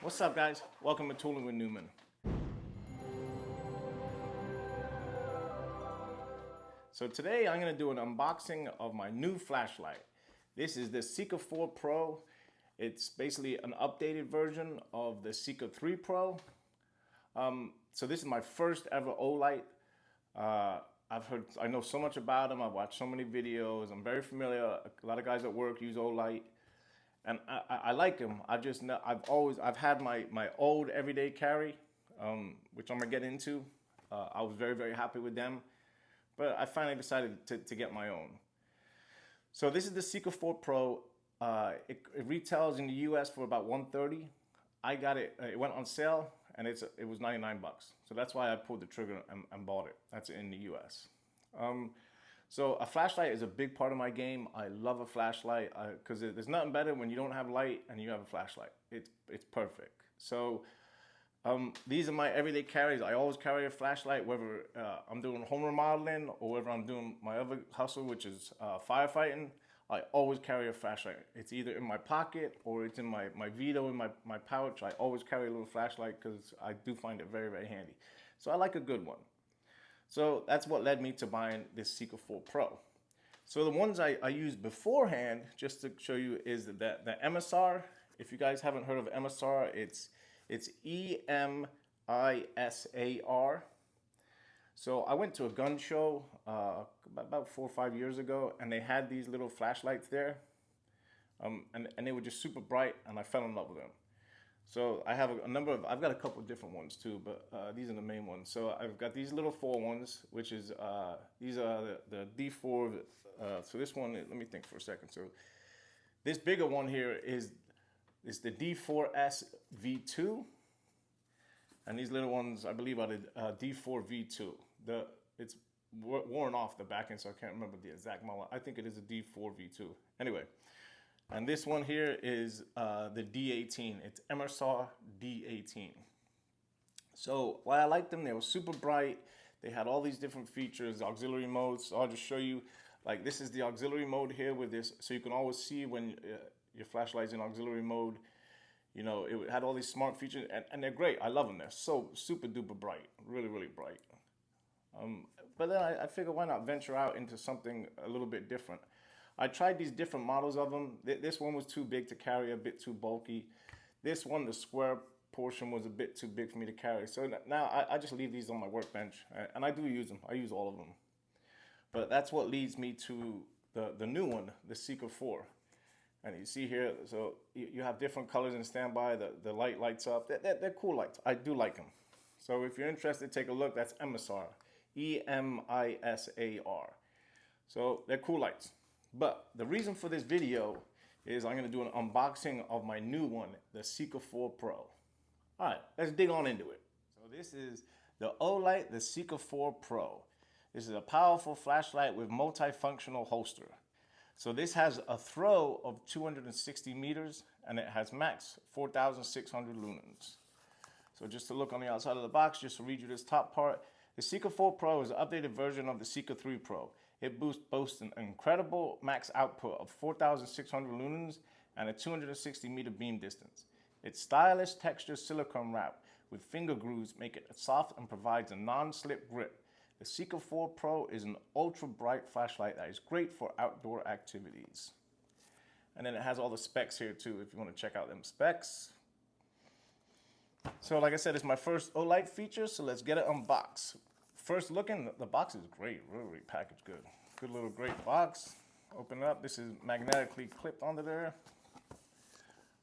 What's up, guys? Welcome to Tooling with Newman. So today I'm going to do an unboxing of my new flashlight. This is the Seeker 4 Pro. It's basically an updated version of the Seeker 3 Pro. So this is my first ever Olight. I know so much about them. I've watched so many videos. I'm very familiar. A lot of guys at work use Olight. And I like them. I've had my old everyday carry, which I'm gonna get into. I was very happy with them, but I finally decided to get my own. So this is the Seeker 4 Pro. It retails in the U.S. for about $130. I got it. It went on sale, and it was $99. So that's why I pulled the trigger and bought it. That's in the U.S. So a flashlight is a big part of my game. I love a flashlight because there's nothing better when you don't have light and you have a flashlight. It's perfect. So these are my everyday carries. I always carry a flashlight, whether I'm doing home remodeling or whether I'm doing my other hustle, which is firefighting. I always carry a flashlight. It's either in my pocket or it's in my Vito, in my pouch. I always carry a little flashlight because I do find it very handy. So I like a good one. So that's what led me to buying this Seeker 4 Pro. So the ones I used beforehand, just to show you, is the MSR. If you guys haven't heard of MSR, it's EMISAR. So I went to a gun show about 4 or 5 years ago, and they had these little flashlights there, and they were just super bright, and I fell in love with them. So I have I've got a couple of different ones too, but these are the main ones. So I've got these little 4 ones, which is, these are the D4. So this one, let me think for a second. So this bigger one here is the D4S V2. And these little ones, I believe, are the D4 V2. It's worn off the back end, so I can't remember the exact model. I think it is a D4 V2. Anyway. And this one here is the D18. It's MSR D18. So why I liked them, they were super bright. They had all these different features, auxiliary modes. So I'll just show you, like this is the auxiliary mode here with this. So you can always see when your flashlight's in auxiliary mode. You know, it had all these smart features, and they're great. I love them. They're so super duper bright, really bright. But then I figured, why not venture out into something a little bit different? I tried these different models of them. This one was too big to carry, a bit too bulky. This one, the square portion, was a bit too big for me to carry. So now I just leave these on my workbench, and I do use them. I use all of them. But that's what leads me to the new one, the Seeker 4. And you see here, so you have different colors in standby. The light lights up. They're cool lights. I do like them. So if you're interested, take a look. That's MSR, EMISAR. So they're cool lights. But the reason for this video is I'm going to do an unboxing of my new one, the Seeker 4 Pro. All right, let's dig on into it. So this is the Olight, the Seeker 4 Pro. This is a powerful flashlight with multifunctional holster. So this has a throw of 260 meters, and it has max 4,600 lumens. So just to look on the outside of the box, just to read you this top part, the Seeker 4 Pro is an updated version of the Seeker 3 Pro. It boasts an incredible max output of 4,600 lumens and a 260 meter beam distance. Its stylish textured silicone wrap with finger grooves make it soft and provides a non-slip grip. The Seeker 4 Pro is an ultra bright flashlight that is great for outdoor activities. And then it has all the specs here too, if you want to check out them specs. So like I said, it's my first Olight feature, so let's get it unboxed. First looking, the box is great, really packaged good. Good little great box. Open it up, this is magnetically clipped onto there.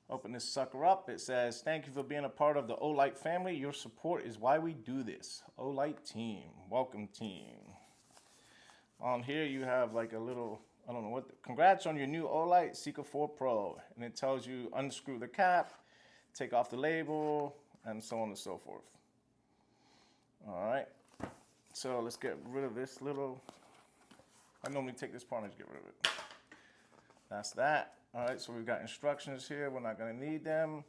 Open this sucker up, it says, "Thank you for being a part of the Olight family. Your support is why we do this. Olight team, welcome team." On here you have like a little, I don't know what, congrats on your new Olight Seeker 4 Pro. And it tells you unscrew the cap, take off the label, and so on and so forth. All right. So let's get rid of this little, I normally take this part and just get rid of it. That's that. All right, so we've got instructions here. We're not gonna need them.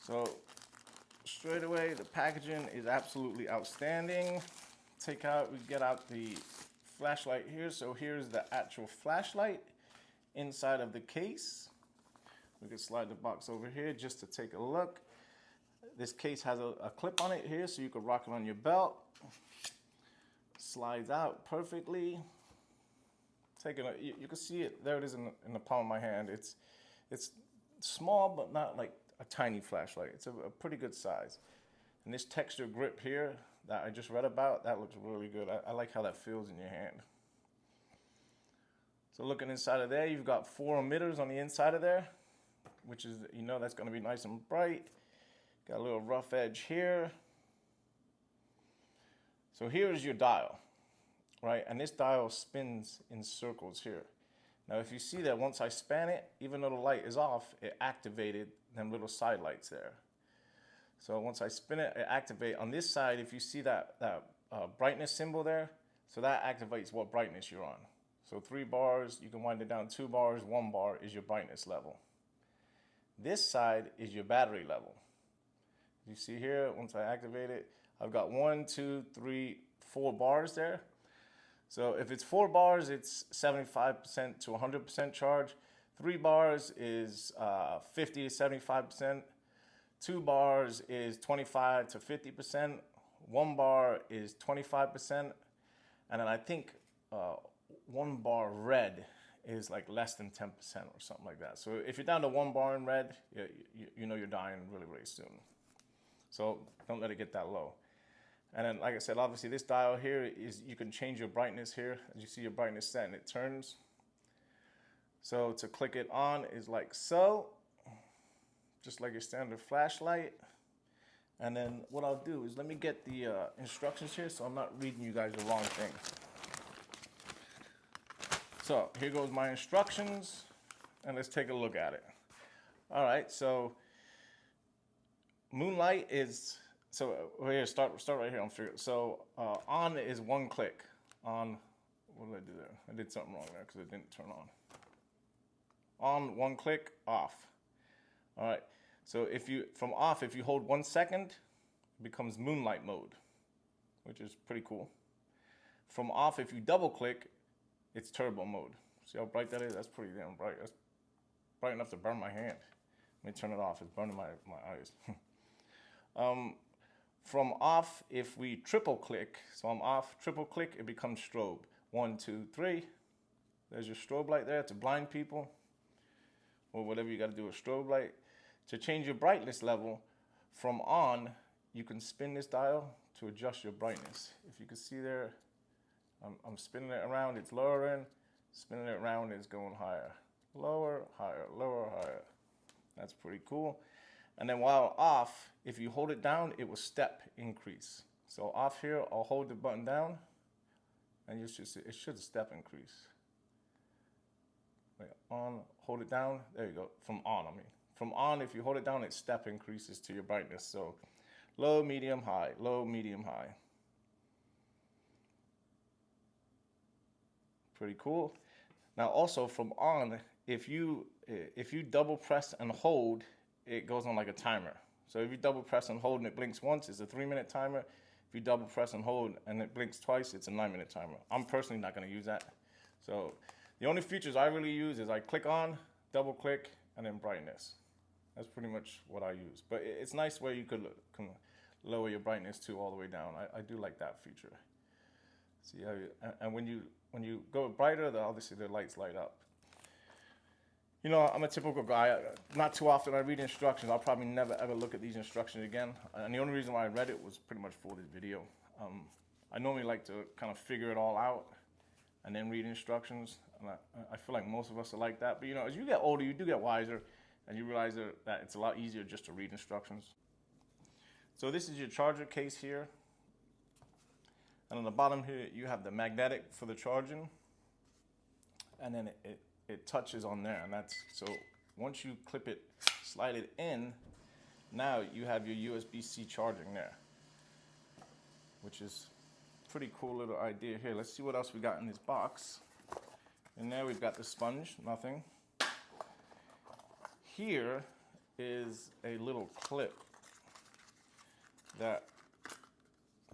So straight away, the packaging is absolutely outstanding. We get out the flashlight here. So here's the actual flashlight inside of the case. We can slide the box over here just to take a look. This case has a clip on it here, so you can rock it on your belt. Slides out perfectly. You can see it, there it is in the palm of my hand. It's small, but not like a tiny flashlight. It's a pretty good size. And this texture grip here that I just read about, that looks really good. I like how that feels in your hand. So looking inside of there, you've got 4 emitters on the inside of there, which is, you know, that's gonna be nice and bright. Got a little rough edge here. So here's your dial, right? And this dial spins in circles here. Now, if you see that once I span it, even though the light is off, it activated them little side lights there. So once I spin it, it activates. On this side, if you see that brightness symbol there, so that activates what brightness you're on. So 3 bars, you can wind it down 2 bars, 1 bar is your brightness level. This side is your battery level. You see here, once I activate it, I've got 1, 2, 3, 4 bars there. So if it's 4 bars, it's 75% to 100% charge. 3 bars is 50 to 75%. 2 bars is 25 to 50%. 1 bar is 25%. And then I think 1 bar red is like less than 10% or something like that. So if you're down to 1 bar in red, you know you're dying really, really soon. So don't let it get that low. And then, like I said, obviously this dial here is, you can change your brightness here. As you see your brightness set and it turns. So to click it on is like so, just like your standard flashlight. And then what I'll do is let me get the instructions here so I'm not reading you guys the wrong thing. So here goes my instructions and let's take a look at it. All right, so Moonlight is, so here, start right here on figure. So on is 1 click. On, what did I do there? I did something wrong there because it didn't turn on. On, 1 click, off. All right, so from off, if you hold 1 second, it becomes Moonlight mode, which is pretty cool. From off, if you double click, it's turbo mode. See how bright that is? That's pretty damn bright. That's bright enough to burn my hand. Let me turn it off. It's burning my eyes. From off, if we triple click, so I'm off, triple click, it becomes strobe. 1, 2, 3. There's your strobe light there to blind people, or whatever you got to do with strobe light. To change your brightness level, from on, you can spin this dial to adjust your brightness. If you can see there, I'm spinning it around, it's lowering. Spinning it around, it's going higher. Lower, higher, lower, higher. That's pretty cool. And then while off, if you hold it down, it will step increase. So off here, I'll hold the button down, and you should see, it should step increase. Like on, hold it down, there you go, from on, I mean. From on, if you hold it down, it step increases to your brightness. So low, medium, high, low, medium, high. Pretty cool. Now also from on, if you double press and hold, it goes on like a timer. So if you double press and hold and it blinks once, it's a 3-minute timer. If you double press and hold and it blinks twice, it's a 9-minute timer. I'm personally not going to use that. So the only features I really use is I click on, double click, and then brightness. That's pretty much what I use. But it's nice where you can lower your brightness too all the way down. I do like that feature. See how and when you go brighter, obviously the lights light up. You know, I'm a typical guy. Not too often I read instructions. I'll probably never ever look at these instructions again. And the only reason why I read it was pretty much for this video. I normally like to kind of figure it all out and then read instructions. And I feel like most of us are like that. But you know, as you get older, you do get wiser, and you realize that it's a lot easier just to read instructions. So this is your charger case here. And on the bottom here, you have the magnetic for the charging. And then it touches on there, and that's, so once you clip it, slide it in, now you have your USB-C charging there, which is pretty cool little idea here. Let's see what else we got in this box. In there we've got the sponge, nothing. Here is a little clip that,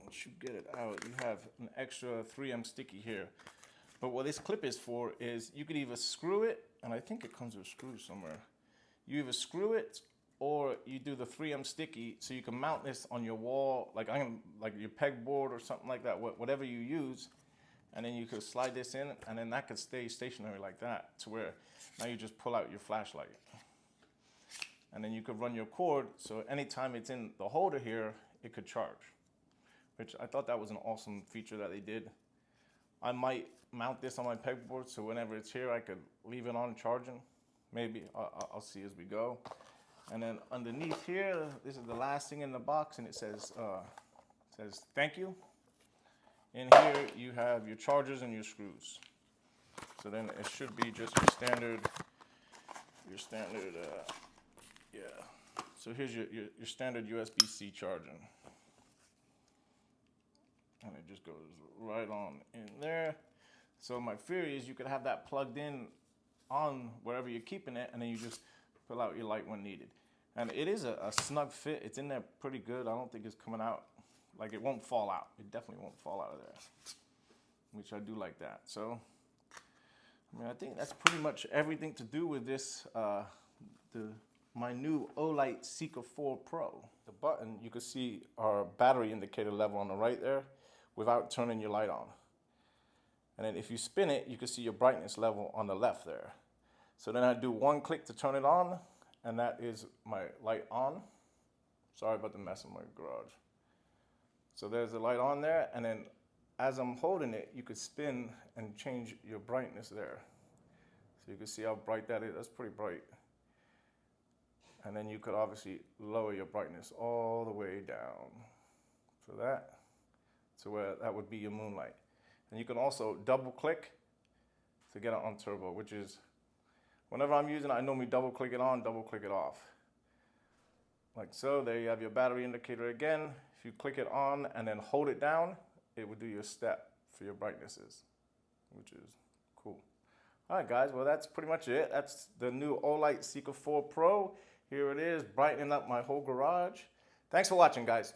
once you get it out, you have an extra 3M sticky here. But what this clip is for is you could either screw it, and I think it comes with screws somewhere. You either screw it or you do the 3M sticky, so you can mount this on your wall, like your pegboard or something like that, whatever you use, and then you could slide this in, and then that could stay stationary like that, to where now you just pull out your flashlight, and then you could run your cord, so anytime it's in the holder here, it could charge, which I thought that was an awesome feature that they did. I might mount this on my pegboard, so whenever it's here, I could leave it on charging. Maybe, I'll see as we go. And then underneath here, this is the last thing in the box, and it says thank you. In here, you have your chargers and your screws. So then it should be just your standard, yeah. So here's your standard USB-C charging. And it just goes right on in there. So my theory is you could have that plugged in on wherever you're keeping it, and then you just pull out your light when needed. And it is a snug fit. It's in there pretty good. I don't think it's coming out, like it won't fall out. It definitely won't fall out of there, which I do like that. So, I mean, I think that's pretty much everything to do with this, my new Olight Seeker 4 Pro. The button, you can see our battery indicator level on the right there without turning your light on. And then if you spin it, you can see your brightness level on the left there. So then I do one click to turn it on, and that is my light on. Sorry about the mess in my garage. So there's the light on there, and then as I'm holding it, you could spin and change your brightness there. So you can see how bright that is. That's pretty bright. And then you could obviously lower your brightness all the way down for that, to where that would be your moonlight. And you can also double click to get it on turbo, which is, whenever I'm using it, I normally double click it on, double click it off. Like so, there you have your battery indicator again. If you click it on and then hold it down, it would do your step for your brightnesses, which is cool. All right, guys, well, that's pretty much it. That's the new Olight Seeker 4 Pro. Here it is, brightening up my whole garage. Thanks for watching, guys.